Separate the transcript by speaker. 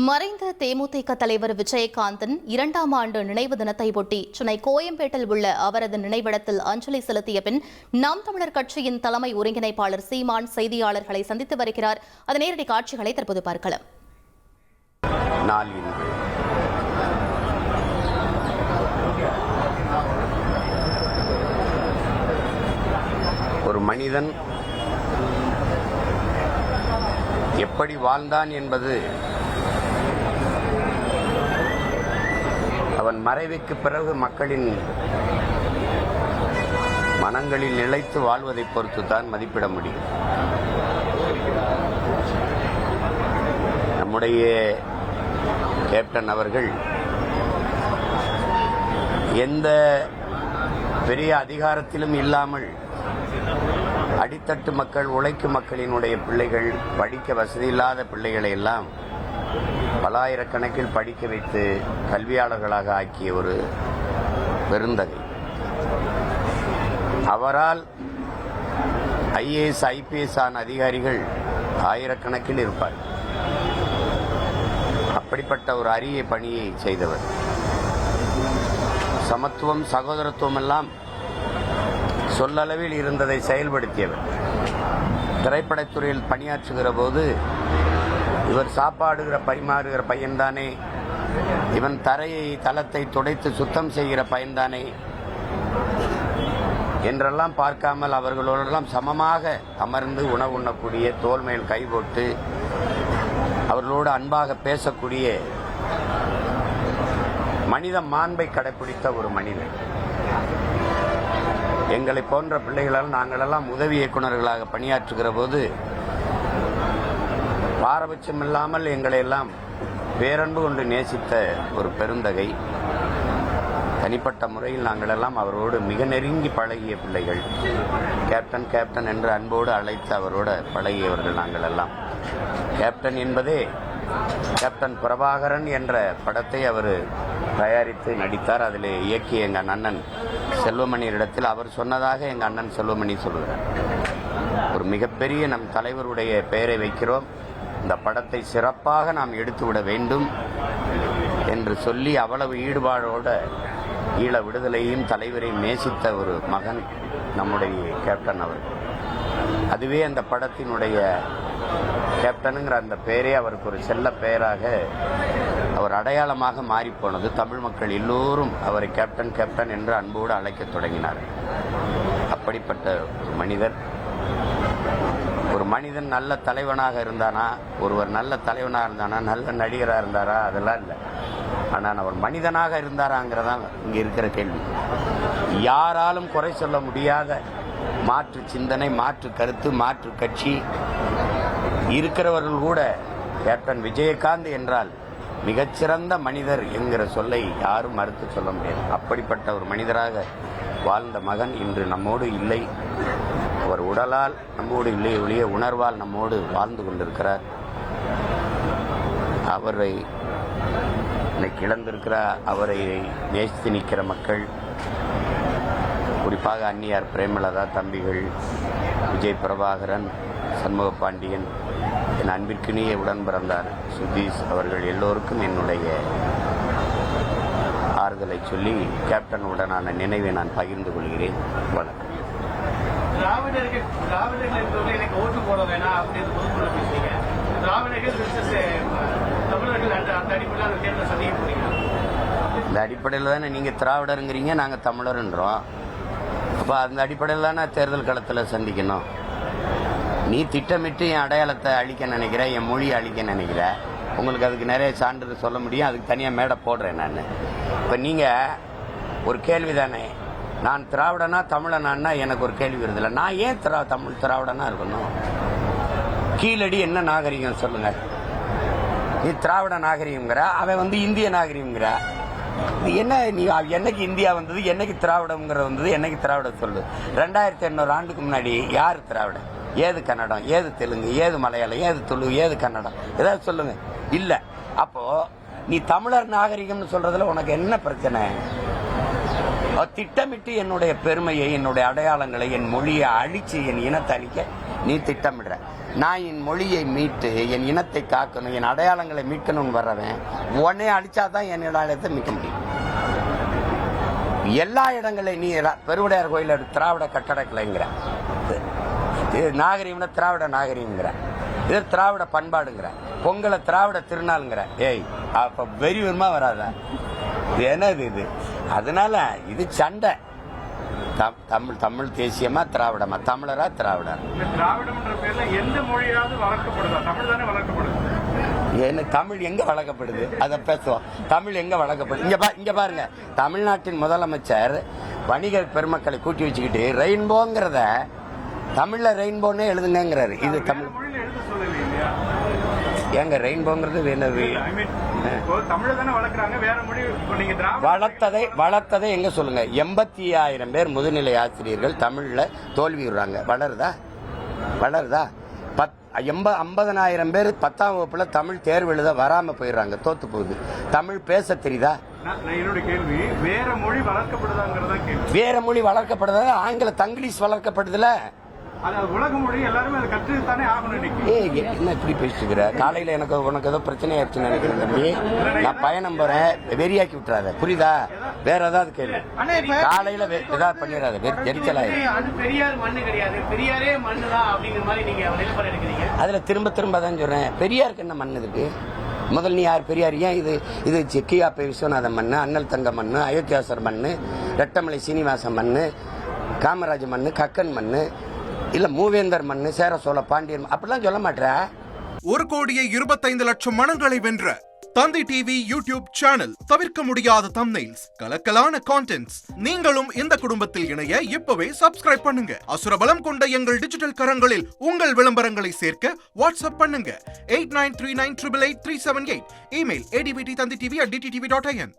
Speaker 1: மறைந்த தேமுதிக தலைவர் விஜயகாந்தன் 2ஆம் ஆண்டு நினைவு தினத்தை ஒட்டி சென்னை கோயம்பேட்டில் உள்ள அவரது நினைவிடத்தில் அஞ்சலி செலுத்திய பின் நாம் தமிழர் கட்சியின் தலைமை ஒருங்கிணைப்பாளர் சீமான் செய்தியாளர்களை சந்தித்து வருகிறார். அதன் நேரடி காட்சிகளை தற்போது பார்க்கலாம்.
Speaker 2: ஒரு மனிதன் எப்படி வாழ்ந்தான் என்பது அவன் மறைவுக்கு பிறகு மக்களின் மனங்களில் நிலைத்து வாழ்வதை பொறுத்துதான் மதிப்பிட முடியும். நம்முடைய கேப்டன் அவர்கள் எந்த பெரிய அதிகாரத்திலும் இல்லாமல் அடித்தட்டு மக்கள், உழைக்கும் மக்களினுடைய பிள்ளைகள், படிக்க வசதியில்லாத பிள்ளைகளை எல்லாம் பல்லாயிரக்கணக்கில் படிக்க வைத்து கல்வியாளர்களாக ஆக்கிய ஒரு பெருந்தகை. அவரால் IAS IPS ஆன அதிகாரிகள் ஆயிரக்கணக்கில் இருப்பார். அப்படிப்பட்ட ஒரு அரிய பணியை செய்தவர். சமத்துவம், சகோதரத்துவம் எல்லாம் சொல்லளவில் இருந்ததை செயல்படுத்தியவர். திரைப்படத்துறையில் பணியாற்றுகிற போது இவர் சாப்பாடுகிற பரிமாறுகிற பையன்தானே, இவன் தளத்தை துடைத்து சுத்தம் செய்கிற பையன்தானே என்றெல்லாம் பார்க்காமல் அவர்களோடெல்லாம் சமமாக அமர்ந்து உணவு உண்ணக்கூடிய, தோள் மேல் கை போட்டு அவர்களோடு அன்பாக பேசக்கூடிய மனித மாண்பை கடைபிடித்த ஒரு மனிதன். எங்களை போன்ற பிள்ளைகளால் நாங்களெல்லாம் உதவி இயக்குநர்களாக பணியாற்றுகிற போது பாரபட்சம் இல்லாமல் எங்களை எல்லாம் பேரன்பு கொண்டு நேசித்த ஒரு பெருந்தகை. தனிப்பட்ட முறையில் நாங்கள் எல்லாம் அவரோடு மிக நெருங்கி பழகிய பிள்ளைகள். கேப்டன் கேப்டன் என்று அன்போடு அழைத்து அவரோடு பழகியவர்கள் நாங்கள் எல்லாம். கேப்டன் என்பதே கேப்டன் பிரபாகரன் என்ற படத்தை அவர் தயாரித்து நடித்தார். அதில் இயக்கிய எங்கள் அண்ணன் செல்வமணியிடத்தில் அவர் சொன்னதாக எங்கள் அண்ணன் செல்வமணி சொல்கிறார், ஒரு மிகப்பெரிய நம் தலைவருடைய பெயரை வைக்கிறோம், இந்த படத்தை சிறப்பாக நாம் எடுத்துவிட வேண்டும் என்று சொல்லி அவ்வளவு ஈடுபாடோடு ஈழ விடுதலையும் தலைவரையும் நேசித்த ஒரு மகன் நம்முடைய கேப்டன் அவர். அதுவே அந்த படத்தினுடைய கேப்டனுங்கிற அந்த பெயரே அவருக்கு ஒரு செல்ல பெயராக, அவர் அடையாளமாக மாறிப்போனது. தமிழ் மக்கள் எல்லோரும் அவரை கேப்டன் கேப்டன் என்று அன்போடு அழைக்க தொடங்கினார். அப்படிப்பட்ட மனிதர். ஒரு மனிதன் நல்ல தலைவனாக இருந்தானா, ஒருவர் நல்ல தலைவனாக இருந்தானா, நல்ல நடிகராக இருந்தாரா, அதெல்லாம் இல்லை. ஆனால் அவர் மனிதனாக இருந்தாராங்கிறதான் இங்கே இருக்கிற கேள்வி. யாராலும் குறை சொல்ல முடியாத மாற்று சிந்தனை, மாற்று கருத்து, மாற்று கட்சி இருக்கிறவர்கள் கூட கேப்டன் விஜயகாந்த் என்றால் மிகச்சிறந்த மனிதர் என்கிற சொல்லை யாரும் மறுத்து சொல்ல முடியாது. அப்படிப்பட்ட ஒரு மனிதராக வாழ்ந்த மகன் இன்று நம்மோடு இல்லை. அவர் உடலால் நம்மோடு இல்லை ஒழிய உணர்வால் நம்மோடு வாழ்ந்து கொண்டிருக்கிறார். அவரை இன்னைக்கு இழந்திருக்கிற, அவரை நேசித்து நிற்கிற மக்கள், குறிப்பாக அன்னியார் பிரேமலதா தம்பிகள், விஜய் பிரபாகரன், சண்முக பாண்டியன், என் அன்பிற்கினிய உடன் பிறந்தார் சுதீஷ் அவர்கள் எல்லோருக்கும் என்னுடைய ஆறுதலை சொல்லி கேப்டனுடனான நினைவை நான் பகிர்ந்து கொள்கிறேன். வணக்கம். இந்த அடிப்படையில் தானே நீங்க திராவிடருங்கிறீங்க, நாங்க தமிழர்ன்றோம். அப்ப அந்த அடிப்படையில் தானே தேர்தல் களத்தில் சந்திக்கணும். நீ திட்டமிட்டு என் அடையாளத்தை அழிக்க நினைக்கிற, என் மொழியை அழிக்க நினைக்கிற. உங்களுக்கு அதுக்கு நிறைய சான்று சொல்ல முடியும், அதுக்கு தனியாக மேடை போடுறேன் நான். இப்போ நீங்கள் ஒரு கேள்வி தானே, நான் திராவிடனா தமிழனான்னா எனக்கு ஒரு கேள்வி வருதில்ல. நான் ஏன் திராவிடனா இருக்கணும்? கீழடி என்ன நாகரிகம் சொல்லுங்க. நீ திராவிட நாகரிகங்கிற, அவன் இந்திய நாகரிகங்கிற. என்ன நீ என்னைக்கு இந்தியா வந்தது, என்னைக்கு திராவிடம்ங்கிற வந்தது, என்னைக்கு திராவிட சொல்லு. 2800 ஆண்டுக்கு முன்னாடி யார் திராவிடம்? ஏது கன்னடம், ஏது தெலுங்கு, ஏது மலையாளம், ஏது துளு, ஏது கன்னடம், ஏதாவது சொல்லுங்க. இல்ல. அப்போ நீ தமிழர் நாகரிகம்னு சொல்றதுல உனக்கு என்ன பிரச்சனை? திட்டமிட்டு என்னுடைய பெருமையை, என்னுடைய அடையாளங்களை, என் மொழியை அழிச்சு என் இனத்தை அழிக்க நீ திட்டமிடுற. நான் என் மொழியை மீட்டு என் இனத்தை காக்கணும், என் அடையாளங்களை மீட்கணும்னு வர்றவன் உடனே அடிச்சாதான் என் அடையாளத்தை மீட்க முடியும். எல்லா இடங்களையும் நீ பெருவுடையார் கோயில் திராவிட கட்டடக்கலைங்கிற, இது நாகரீகம்னா திராவிட நாகரீகங்கிற, இது திராவிட பண்பாடுங்கிற, பொங்கலை திராவிட திருநாளுங்கிற. ஏய், அப்ப வெறிவருமா வராத? இது என்னது இது? அதனால இது சண்டை. தமிழ் தமிழ் தேசியமா திராவிடமா, தமிழரா திராவிடர்?
Speaker 3: திராவிடம் என்ற பேர்ல எந்த மொழியாவது வளர்க்கப்படுதா? தமிழ் தானே வளர்க்கப்படுது.
Speaker 2: என்ன தமிழ் எங்க வளர்க்கப்படுது? அதை பேசுவோம். தமிழ் எங்க வளர்க்கப்படுது? இங்க பாருங்க, தமிழ்நாட்டின் முதலமைச்சர் வணிக பெருமக்களை கூட்டி வச்சுக்கிட்டு ரெயின்போங்கிறத தமிழ்ல ரெயின்போன்னே எழுதுங்கிறாரு. இது தமிழ் ஏங்க ரெயின்போங்கிறது என்னது? வளர்த்ததை எங்க சொல்லுங்க? 85,000 பேர் முதுநிலை ஆசிரியர்கள் தமிழ்ல தோல்வி விடுறாங்க. வளருதா? 50,000 பேர் 10ஆம் வகுப்புல தமிழ் தேர்வு எழுத வராம போயிடுறாங்க, தோத்து போகுது. தமிழ் பேச தெரியுதா?
Speaker 3: என்னோட கேள்வி வேற மொழி வளர்க்கப்படுதாங்கிறதா கேள்வி.
Speaker 2: வேற மொழி வளர்க்கப்படுதா? ஆங்கில தங்கிலீஷ் வளர்க்கப்படுதுல.
Speaker 3: உலக மொழி எல்லாருமே அதை கற்றுத்தானே ஆகணும்.
Speaker 2: என்ன இப்படி பேசிட்டுக்கிற? காலையில உனக்கு ஏதோ பிரச்சனை ஆயிடுச்சுன்னு நினைக்கிறேன் தம்பி. நான் பயணம் போறேன், வெறியாக்கி விட்டுறாத, புரியுதா? வேற ஏதாவது கேள்வி. காலையில ஏதாவது பண்ணிடாத, எரிச்சலாயிரும்.
Speaker 4: பெரியார் மண்ணு கிடையாது, பெரியாரே மண்ணுதான் அப்படிங்கிற மாதிரி நீங்க நிலைப்பாடு எடுக்கிறீங்க.
Speaker 2: அதுல திரும்ப தான் சொல்றேன், பெரியாருக்கு என்ன மண் இருக்கு? முதல் நீ யார் பெரியார்? ஏன் இது கியாபே விஸ்வநாதன் மண்ணு, அண்ணல் தங்க மண்ணு, அயோத்தியாசர் மண்ணு, ரெட்டமலை சீனிவாசன் மண்ணு, காமராஜ் மண்ணு, கக்கன் மண்ணு, இல்ல மூவேந்தர் மண்ணு, சேர சோழ பாண்டியன் அப்படிலாம் சொல்ல மாட்டேற.
Speaker 5: 1,25,00,000 மனங்களை வென்ற தந்தி டிவி யூடியூப் சேனல். தவிர்க்க முடியாத தம்ப்நெயில்ஸ், கலக்கலான கான்டென்ட்ஸ். நீங்களும் இந்த குடும்பத்தில் இணைய இப்பவே சப்ஸ்கிரைப் பண்ணுங்க. அசுரபலம் கொண்ட எங்கள் டிஜிட்டல் கரங்களில் உங்கள் விளம்பரங்களை சேர்க்க வாட்ஸ்அப் பண்ணுங்க. 8939888378. Email advtthanditv@dttv.in.